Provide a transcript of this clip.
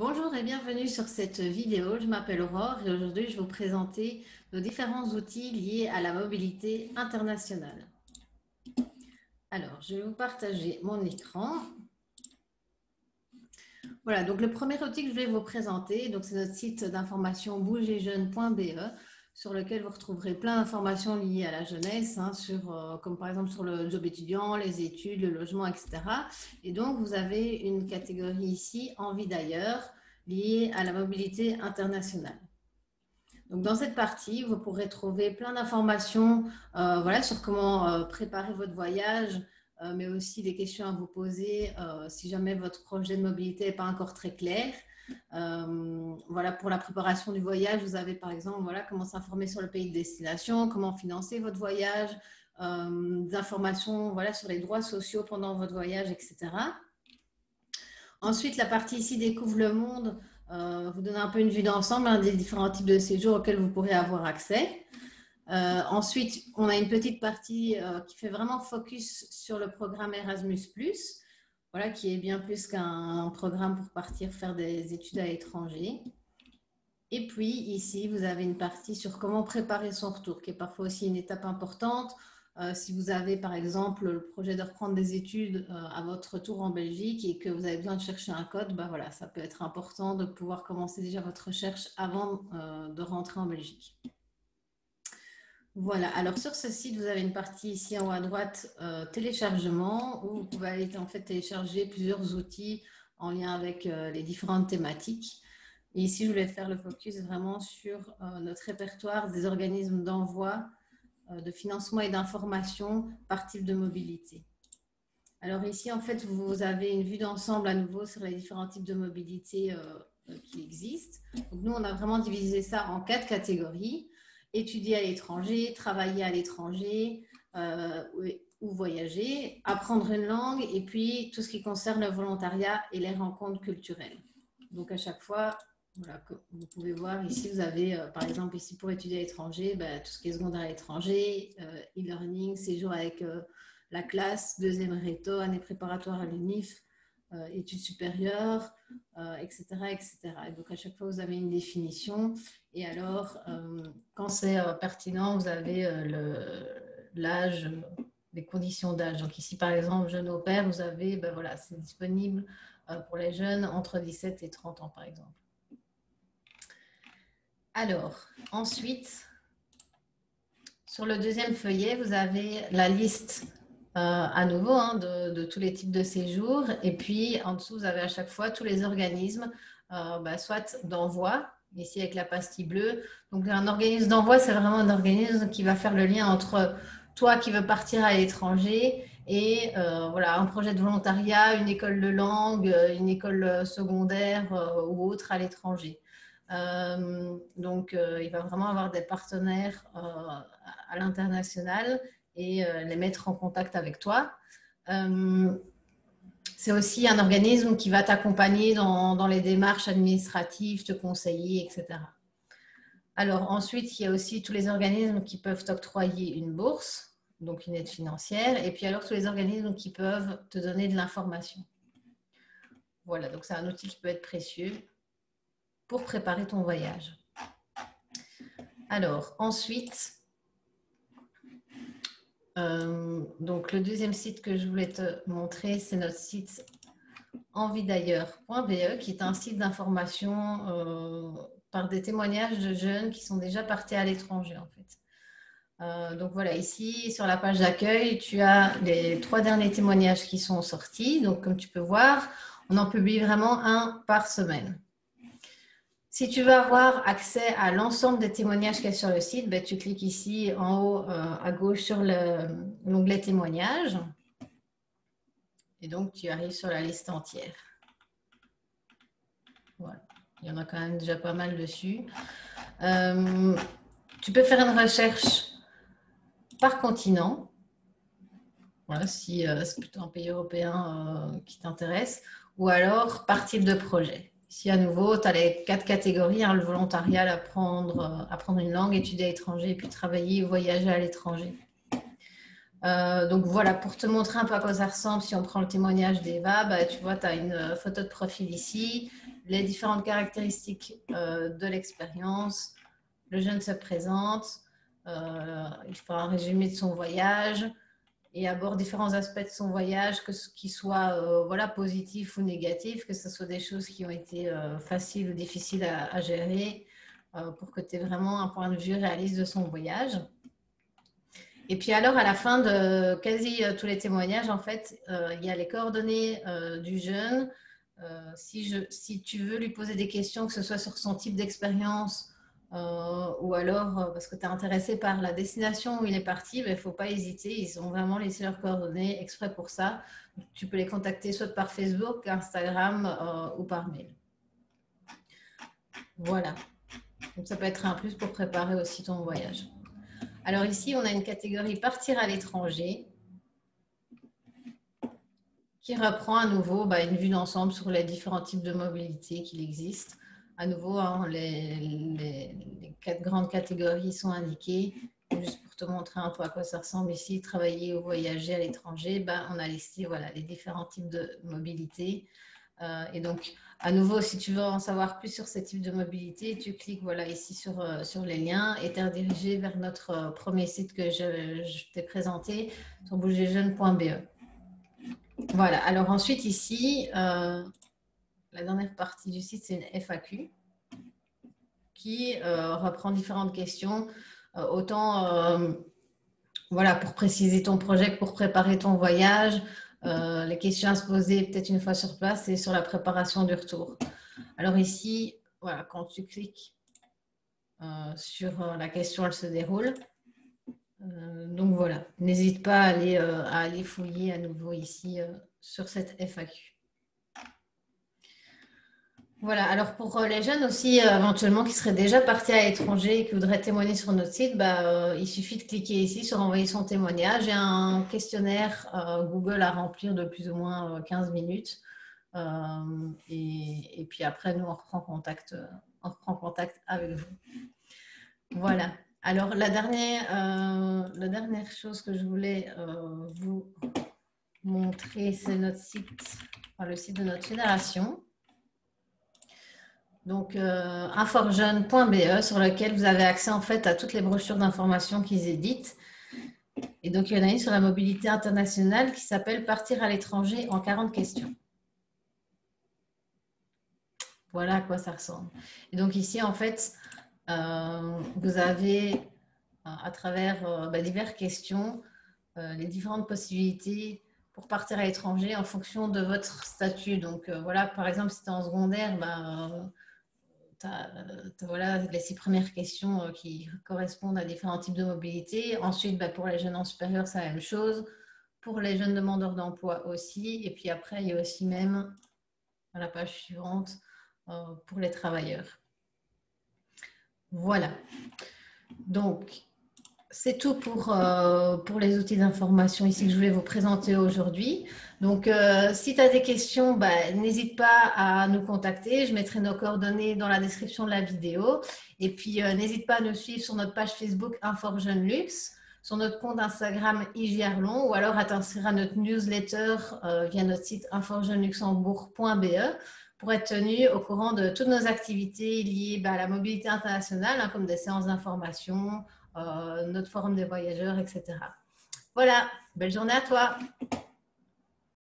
Bonjour et bienvenue sur cette vidéo. Je m'appelle Aurore et aujourd'hui je vais vous présenter nos différents outils liés à la mobilité internationale. Alors, je vais vous partager mon écran. Voilà, donc le premier outil que je vais vous présenter, donc c'est notre site d'information bougerjeune.be sur lequel vous retrouverez plein d'informations liées à la jeunesse, comme par exemple sur le job étudiant, les études, le logement, etc. Et donc, vous avez une catégorie ici, envie d'ailleurs, liée à la mobilité internationale. Donc, dans cette partie, vous pourrez trouver plein d'informations voilà, sur comment préparer votre voyage, mais aussi des questions à vous poser si jamais votre projet de mobilité n'est pas encore très clair. Voilà, pour la préparation du voyage, vous avez par exemple voilà, comment s'informer sur le pays de destination, comment financer votre voyage, des informations voilà, sur les droits sociaux pendant votre voyage, etc. Ensuite, la partie ici découvre le monde vous donne un peu une vue d'ensemble des différents types de séjours auxquels vous pourrez avoir accès. Ensuite, on a une petite partie qui fait vraiment focus sur le programme Erasmus+, voilà, qui est bien plus qu'un programme pour partir faire des études à l'étranger. Et puis ici, vous avez une partie sur comment préparer son retour, qui est parfois aussi une étape importante. Si vous avez par exemple le projet de reprendre des études à votre retour en Belgique et que vous avez besoin de chercher un code, bah voilà, ça peut être important de pouvoir commencer déjà votre recherche avant de rentrer en Belgique. Voilà, alors sur ce site, vous avez une partie ici en haut à droite, téléchargement, où vous pouvez aller en fait télécharger plusieurs outils en lien avec les différentes thématiques. Et ici, je voulais faire le focus vraiment sur notre répertoire des organismes d'envoi de financement et d'information par type de mobilité. Alors ici, en fait, vous avez une vue d'ensemble à nouveau sur les différents types de mobilité qui existent. Donc nous, on a vraiment divisé ça en 4 catégories. Étudier à l'étranger, travailler à l'étranger ou voyager, apprendre une langue et puis tout ce qui concerne le volontariat et les rencontres culturelles. Donc à chaque fois, voilà, comme vous pouvez voir ici, vous avez par exemple ici pour étudier à l'étranger, tout ce qui est secondaire à l'étranger, e-learning, séjour avec la classe, deuxième réto, année préparatoire à l'UNIF, études supérieures, etc., etc. Et donc à chaque fois, vous avez une définition. Et alors, quand c'est pertinent, vous avez l'âge, les conditions d'âge. Donc ici, par exemple, jeune au père, vous avez, voilà, c'est disponible pour les jeunes entre 17 et 30 ans, par exemple. Alors, ensuite, sur le deuxième feuillet, vous avez la liste à nouveau de tous les types de séjours. Et puis, en dessous, vous avez à chaque fois tous les organismes, soit d'envoi, ici avec la pastille bleue. Donc, un organisme d'envoi, c'est vraiment un organisme qui va faire le lien entre toi qui veux partir à l'étranger et voilà, un projet de volontariat, une école de langue, une école secondaire ou autre à l'étranger. Il va vraiment avoir des partenaires à l'international et les mettre en contact avec toi. C'est aussi un organisme qui va t'accompagner dans les démarches administratives, te conseiller, etc. Alors ensuite, il y a aussi tous les organismes qui peuvent t'octroyer une bourse, donc une aide financière, et puis alors tous les organismes qui peuvent te donner de l'information. Voilà, donc c'est un outil qui peut être précieux pour préparer ton voyage. Alors, ensuite, donc le deuxième site que je voulais te montrer, c'est notre site enviedailleurs.be, qui est un site d'information par des témoignages de jeunes qui sont déjà partis à l'étranger, en fait. Donc voilà, ici, sur la page d'accueil, tu as les 3 derniers témoignages qui sont sortis. Donc, comme tu peux voir, on en publie vraiment un par semaine. Si tu veux avoir accès à l'ensemble des témoignages qu'il y a sur le site, tu cliques ici en haut à gauche sur l'onglet témoignages. Et donc, tu arrives sur la liste entière. Voilà. Il y en a quand même déjà pas mal dessus. Tu peux faire une recherche par continent. Voilà, si c'est plutôt un pays européen qui t'intéresse. Ou alors par type de projet. Ici, à nouveau, tu as les 4 catégories, le volontariat, apprendre une langue, étudier à l'étranger, et puis travailler ou voyager à l'étranger. Donc voilà, pour te montrer un peu à quoi ça ressemble, si on prend le témoignage d'Eva, tu vois, tu as une photo de profil ici, les différentes caractéristiques de l'expérience. Le jeune se présente, il fera un résumé de son voyage et aborde différents aspects de son voyage, qu'ils soient voilà, positifs ou négatifs, que ce soit des choses qui ont été faciles ou difficiles à gérer, pour que tu aies vraiment un point de vue réaliste de son voyage. Et puis alors, à la fin de quasi tous les témoignages, en fait, il y a les coordonnées du jeune. Si tu veux lui poser des questions, que ce soit sur son type d'expérience ou alors parce que tu es intéressé par la destination où il est parti, il ne faut pas hésiter. Ils ont vraiment laissé leurs coordonnées exprès pour ça. Tu peux les contacter soit par Facebook, Instagram ou par mail. Voilà. Donc, ça peut être un plus pour préparer aussi ton voyage. Alors ici, on a une catégorie partir à l'étranger qui reprend à nouveau une vue d'ensemble sur les différents types de mobilité qu'il existe. À nouveau, hein, les 4 grandes catégories sont indiquées. Juste pour te montrer un peu à quoi ça ressemble ici, travailler ou voyager à l'étranger, on a listé voilà, les différents types de mobilité. Et donc, à nouveau, si tu veux en savoir plus sur ces types de mobilité, tu cliques voilà, ici sur les liens et tu es redirigé vers notre premier site que je t'ai présenté sur bougerjeune.be. Voilà, alors ensuite ici, la dernière partie du site, c'est une FAQ qui reprend différentes questions, autant voilà, pour préciser ton projet, pour préparer ton voyage, les questions à se poser peut-être une fois sur place et sur la préparation du retour. Alors ici, voilà, quand tu cliques sur la question, elle se déroule. Donc voilà, n'hésite pas à aller fouiller à nouveau ici sur cette FAQ. Voilà, alors pour les jeunes aussi, éventuellement, qui seraient déjà partis à l'étranger et qui voudraient témoigner sur notre site, il suffit de cliquer ici sur envoyer son témoignage. Il y a un questionnaire Google à remplir de plus ou moins 15 minutes. Et puis après, nous, on reprend contact avec vous. Voilà. Alors, la dernière chose que je voulais vous montrer, c'est notre site, le site de notre fédération. Donc, inforjeune.be, sur lequel vous avez accès en fait à toutes les brochures d'information qu'ils éditent. Et donc, il y en a une sur la mobilité internationale qui s'appelle Partir à l'étranger en 40 questions. Voilà à quoi ça ressemble. Et donc ici, en fait, vous avez, à travers diverses questions, les différentes possibilités pour partir à l'étranger en fonction de votre statut. Donc, voilà, par exemple, si tu es en secondaire, tu as voilà, les 6 premières questions qui correspondent à différents types de mobilité. Ensuite, pour les jeunes en supérieur, c'est la même chose. Pour les jeunes demandeurs d'emploi aussi. Et puis après, il y a aussi même, à la page suivante, pour les travailleurs. Voilà. Donc, c'est tout pour les outils d'information ici que je voulais vous présenter aujourd'hui. Donc, si tu as des questions, n'hésite pas à nous contacter. Je mettrai nos coordonnées dans la description de la vidéo. Et puis, n'hésite pas à nous suivre sur notre page Facebook InforJeuneLuxe, sur notre compte Instagram IJARLON ou alors à t'inscrire à notre newsletter via notre site inforjeuneluxembourg.be pour être tenu au courant de toutes nos activités liées à la mobilité internationale, hein, comme des séances d'information, notre forum des voyageurs, etc. Voilà, belle journée à toi.